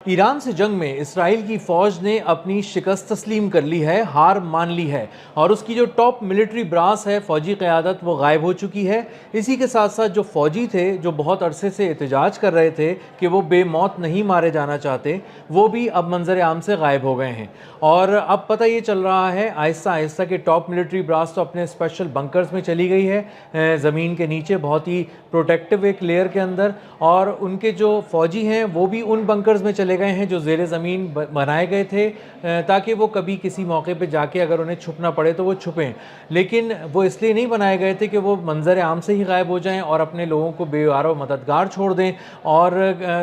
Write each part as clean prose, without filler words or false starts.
Iran से जंग में इसराइल की फौज ने अपनी शिकस्त तस्लीम कर ली है, हार मान ली है और उसकी जो टॉप मिलिट्री ब्रास है, फौजी क़यादत, वो गायब हो चुकी है। इसी के साथ साथ जो फौजी थे, जो बहुत अरसे से एहतजाज कर रहे थे कि वो बेमौत नहीं मारे जाना चाहते, वो भी अब मंजर आम से गायब हो गए हैं। और अब पता ये चल रहा है आहिस्ता आहिस्ता कि टॉप मिलिट्री ब्रास तो अपने स्पेशल बंकर्स में चली गई है, ज़मीन के नीचे बहुत ही प्रोटेक्टिव एक लेयर के अंदर, और उनके जो फ़ौजी हैं वो भी उन बंकर्स में चले गए हैं जो ज़ेर ज़मीन बनाए गए थे, ताकि वो कभी किसी मौके पे जाके अगर उन्हें छुपना पड़े तो वो छुपें। लेकिन वो इसलिए नहीं बनाए गए थे कि वो मंजर आम से ही गायब हो जाएं और अपने लोगों को बेवार व मददगार छोड़ दें और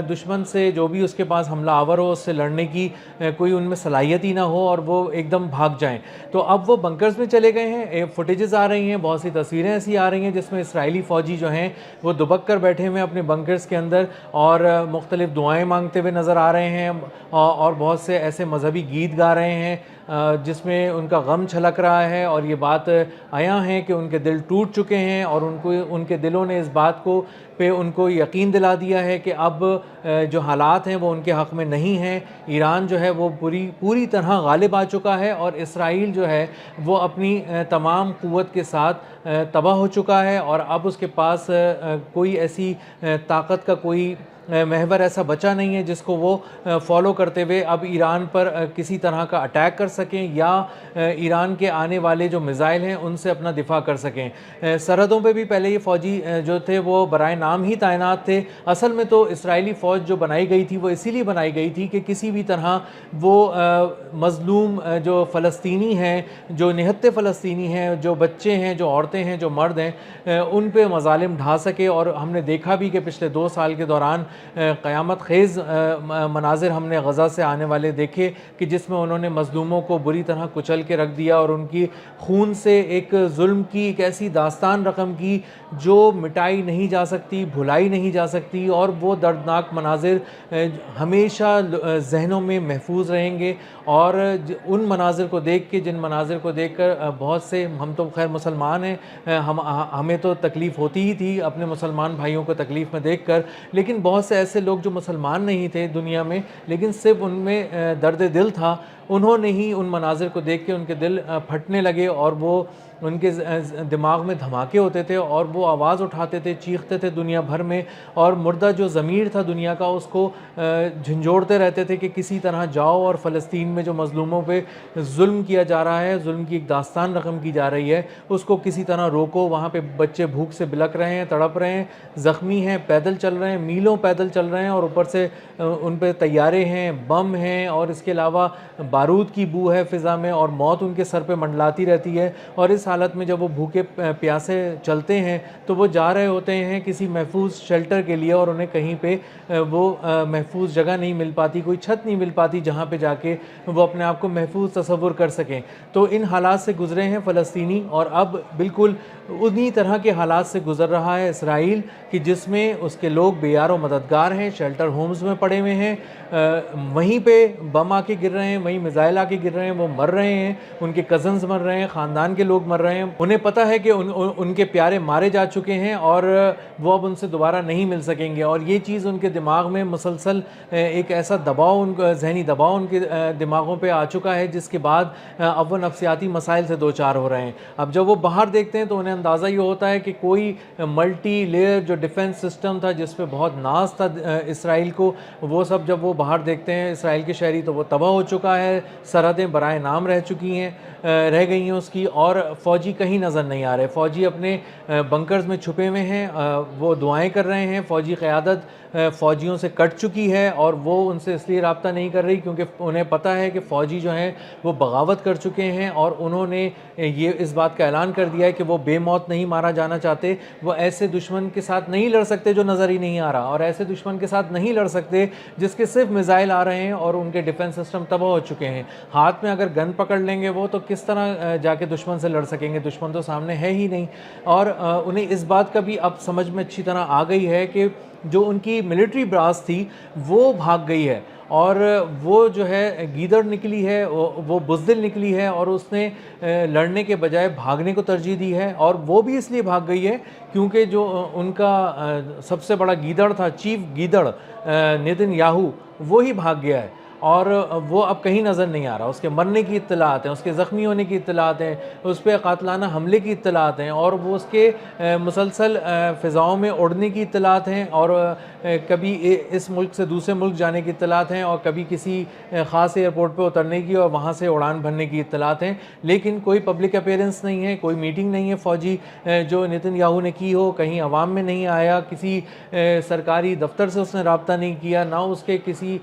दुश्मन से जो भी उसके पास हमला आवर हो उससे लड़ने की कोई उनमें सलाहियत ही ना हो और वो एकदम भाग जाएं। तो अब वो बंकर्स में चले गए हैं। फुटेजेस आ रही हैं, बहुत सी तस्वीरें ऐसी आ रही हैं जिसमें इसराइली फ़ौजी जो हैं वो दुबक कर बैठे हुए अपने बंकर्स के अंदर और मुख्तलिफ दुआएं मांगते हुए नज़र आ रहे हैं और बहुत से ऐसे मजहबी गीत गा रहे हैं जिसमें उनका गम छलक रहा है और ये बात आया है कि उनके दिल टूट चुके हैं और उनके दिलों ने इस बात को पे उनको यकीन दिला दिया है कि अब जो हालात हैं वो उनके हक़ में नहीं हैं। ईरान जो है वो पूरी तरह गालिब आ चुका है और इसराइल जो है वो अपनी तमाम क़ुव्वत के साथ तबाह हो चुका है और अब उसके पास कोई ऐसी ताकत का कोई महवर ऐसा बचा नहीं है जिसको वो फॉलो करते हुए अब ईरान पर किसी तरह का अटैक कर सकें या ईरान के आने वाले जो मिज़ाइल हैं उनसे अपना दिफा कर सकें। सरहदों पे भी पहले ये फ़ौजी जो थे वो बराए नाम ही तैनात थे। असल में तो इसराइली फ़ौज जो बनाई गई थी वो इसीलिए बनाई गई थी कि किसी भी तरह वो मज़लूम जो फ़लस्तीनी हैं, जो निहत्ते फ़लस्तीनी हैं, जो बच्चे हैं, जो औरतें हैं, जो मर्द हैं, उन पे मज़ालिम ढा सके। और हमने देखा भी कि पिछले 2 साल के दौरान क़यामत ख़ेज़ मनाज़िर हमने गज़ा से आने वाले देखे कि जिसमें उन्होंने मज़लूमों को बुरी तरह कुचल के रख दिया और उनकी खून से एक ज़ुल्म की एक ऐसी दास्तान रकम की जो मिटाई नहीं जा सकती, भुलाई नहीं जा सकती और वो दर्दनाक मनाज़िर हमेशा ज़हनों में महफूज रहेंगे। और उन मनाज़िर को देख के, जिन मनाज़िर को देख कर बहुत से, हम तो खैर मुसलमान हैं, हमें तो तकलीफ़ होती ही थी अपने मुसलमान भाइयों को तकलीफ़ में देख कर, लेकिन बहुत से ऐसे लोग जो मुसलमान नहीं थे दुनिया में लेकिन सिर्फ उनमें दर्द दिल था, उन्होंने ही उन मनाज़िर को देख के उनके दिल फटने लगे और वो उनके दिमाग में धमाके होते थे और वो आवाज़ उठाते थे, चीखते थे दुनिया भर में और मुर्दा जो ज़मीर था दुनिया का उसको झंझोड़ते रहते थे कि किसी तरह जाओ और फ़लस्तीन में जो मज़लूमों पे जुल्म किया जा रहा है, जुल्म की एक दास्तान रकम की जा रही है, उसको किसी तरह रोको। वहाँ पे बच्चे भूख से बिलक रहे हैं, तड़प रहे हैं, ज़ख्मी हैं, पैदल चल रहे हैं, मीलों पैदल चल रहे हैं और ऊपर से उन पे तैयारे हैं, बम हैं और इसके अलावा बारूद की बू है फ़िज़ा में और मौत उनके सर पे मंडलाती रहती है। और इस हालत में जब वो भूखे प्यासे चलते हैं तो वो जा रहे होते हैं किसी महफूज शेल्टर के लिए और उन्हें कहीं पे वो महफूज जगह नहीं मिल पाती, कोई छत नहीं मिल पाती जहाँ पे जाके वो अपने आप को महफूज तसव्वुर कर सकें। तो इन हालात से गुज़रे हैं फ़लस्तीनी और अब बिल्कुल उन्हीं तरह के हालात से गुज़र रहा है इसराइल कि जिसमें उसके लोग बेयार व मददगार हैं, शेल्टर होम्स में पड़े हुए हैं, वहीं पे बम आके गिर रहे हैं, वहीं मिज़ाइल आके गिर रहे हैं, वो मर रहे हैं, उनके कज़न्स मर रहे हैं, ख़ानदान के लोग मर रहे हैं। उन्हें पता है कि उनके प्यारे मारे जा चुके हैं और वो अब उनसे दोबारा नहीं मिल सकेंगे और ये चीज़ उनके दिमाग में मुसलसल एक ऐसा दबाव, उनका ज़हनी दबाव उनके दिमागों पे आ चुका है जिसके बाद अब वो नफ्सियाती मसाइल से दो चार हो रहे हैं। अब जब वो बाहर देखते हैं तो उन्हें अंदाज़ा ये होता है कि कोई मल्टी लेयर जो डिफेंस सिस्टम था जिस पे बहुत नाज था इसराइल को, वो सब जब वो बाहर देखते हैं इसराइल के शहरी तो वो तबाह हो चुका है, सरहदें बराए नाम रह चुकी हैं, रह गई हैं उसकी और फ़ौजी कहीं नज़र नहीं आ रहे। फ़ौजी अपने बंकर्स में छुपे हुए हैं, वो दुआएं कर रहे हैं। फ़ौजी क़यादत फ़ौजियों से कट चुकी है और वो उनसे इसलिए रब्ता नहीं कर रही क्योंकि उन्हें पता है कि फ़ौजी जो हैं वो बगावत कर चुके हैं और उन्होंने ये इस बात का ऐलान कर दिया है कि वो बेमौत नहीं मारा जाना चाहते। वो ऐसे दुश्मन के साथ नहीं लड़ सकते जो नज़र ही नहीं आ रहा और ऐसे दुश्मन के साथ नहीं लड़ सकते जिसके सिर्फ मिज़ाइल आ रहे हैं और उनके डिफेंस सिस्टम तबाह हो चुके हैं। हाथ में अगर गन पकड़ लेंगे वो तो किस तरह जाके दुश्मन से लड़ सकेंगे, दुश्मन तो सामने है ही नहीं। और उन्हें इस बात का भी अब समझ में अच्छी तरह आ गई है कि جو ان کی ملٹری براس تھی وہ بھاگ گئی ہے، اور وہ جو ہے گیدڑ نکلی ہے، وہ بزدل نکلی ہے، اور اس نے لڑنے کے بجائے بھاگنے کو ترجیح دی ہے، اور وہ بھی اس لیے بھاگ گئی ہے کیونکہ جو ان کا سب سے بڑا گیدڑ تھا، چیف گیدڑ نیتن یاہو، وہی بھاگ گیا ہے، اور وہ اب کہیں نظر نہیں آ رہا۔ اس کے مرنے کی اطلاعات ہیں، اس کے زخمی ہونے کی اطلاعات ہیں، اس پہ قاتلانہ حملے کی اطلاعات ہیں، اور وہ اس کے مسلسل فضاؤں میں اڑنے کی اطلاعات ہیں، اور کبھی اس ملک سے دوسرے ملک جانے کی اطلاعات ہیں، اور کبھی کسی خاص ایئرپورٹ پہ اترنے کی اور وہاں سے اڑان بھرنے کی اطلاعات ہیں، لیکن کوئی پبلک اپیرنس نہیں ہے، کوئی میٹنگ نہیں ہے فوجی جو نیتن یاہو نے کی ہو، کہیں عوام میں نہیں آیا، کسی سرکاری دفتر سے اس نے رابطہ نہیں کیا، نہ اس کے کسی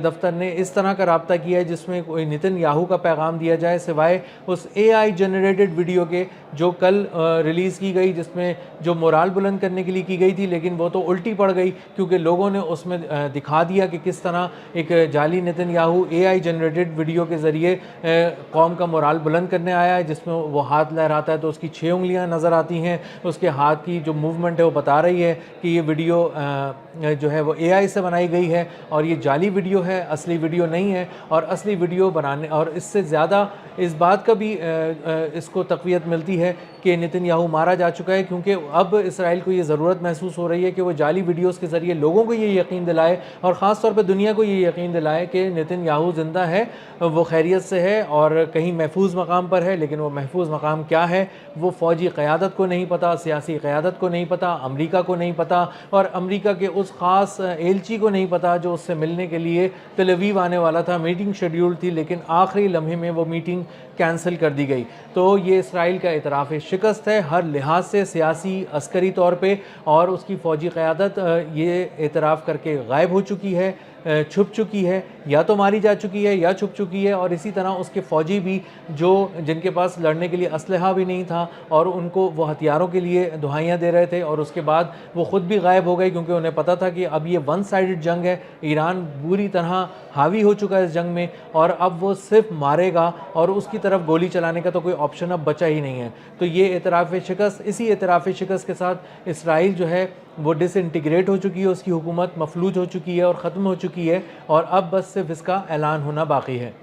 دفتر نے اس طرح کا رابطہ کیا ہے جس میں کوئی نیتن یاہو کا پیغام دیا جائے، سوائے اس اے آئی جنریٹڈ ویڈیو کے جو کل ریلیز کی گئی، جس میں جو مورال بلند کرنے کے لیے کی گئی تھی، لیکن وہ تو الٹی پڑ گئی کیونکہ لوگوں نے اس میں دکھا دیا کہ کس طرح ایک جعلی نیتن یاہو اے آئی جنریٹڈ ویڈیو کے ذریعے قوم کا مورال بلند کرنے آیا ہے، جس میں وہ ہاتھ لہراتا ہے تو اس کی 6 انگلیاں نظر آتی ہیں، اس کے ہاتھ کی جو موومنٹ ہے وہ بتا رہی ہے کہ یہ ویڈیو جو ہے وہ اے آئی سے بنائی گئی ہے، اور یہ جعلی ویڈیو ہے، اصلی ویڈیو نہیں ہے۔ اور اصلی ویڈیو بنانے، اور اس سے زیادہ اس بات کا بھی اس کو تقویت ملتی ہے کہ نیتن یاہو مارا جا چکا ہے، کیونکہ اب اسرائیل کو یہ ضرورت محسوس ہو رہی ہے کہ وہ جعلی ویڈیوز کے ذریعے لوگوں کو یہ یقین دلائے، اور خاص طور پہ دنیا کو یہ یقین دلائے کہ نیتن یاہو زندہ ہے، وہ خیریت سے ہے، اور کہیں محفوظ مقام پر ہے، لیکن وہ محفوظ مقام کیا ہے وہ فوجی قیادت کو نہیں پتا، سیاسی قیادت کو نہیں پتا، امریکہ کو نہیں پتا، اور امریکہ کے اس خاص ایلچی کو نہیں پتا جو اس سے ملنے کے لیے تل اویو آنے والا تھا۔ میٹنگ شیڈیول تھی، لیکن آخری لمحے میں وہ میٹنگ کینسل کر دی گئی۔ تو یہ اسرائیل کا اعتراف شکست ہے ہر لحاظ سے، سیاسی، عسکری طور پہ، اور اس کی فوجی قیادت یہ اعتراف کر کے غائب ہو چکی ہے، چھپ چکی ہے، یا تو ماری جا چکی ہے یا چھپ چکی ہے، اور اسی طرح اس کے فوجی بھی جن کے پاس لڑنے کے لیے اسلحہ بھی نہیں تھا، اور ان کو وہ ہتھیاروں کے لیے دہائیاں دے رہے تھے، اور اس کے بعد وہ خود بھی غائب ہو گئے کیونکہ انہیں پتا تھا کہ اب یہ ون سائیڈڈ جنگ ہے، ایران بری طرح حاوی ہو چکا ہے اس جنگ میں، اور اب وہ صرف مارے گا، اور اس کی طرف گولی چلانے کا تو کوئی آپشن اب بچا ہی نہیں ہے۔ تو یہ اعتراف شکست، اسی اعتراف شکست کے ساتھ اسرائیل جو ہے وہ ڈس انٹیگریٹ ہو چکی ہے، اس کی حکومت مفلوج ہو چکی ہے اور ختم ہو چکی ہے، اور اب بس صرف اس کا اعلان ہونا باقی ہے۔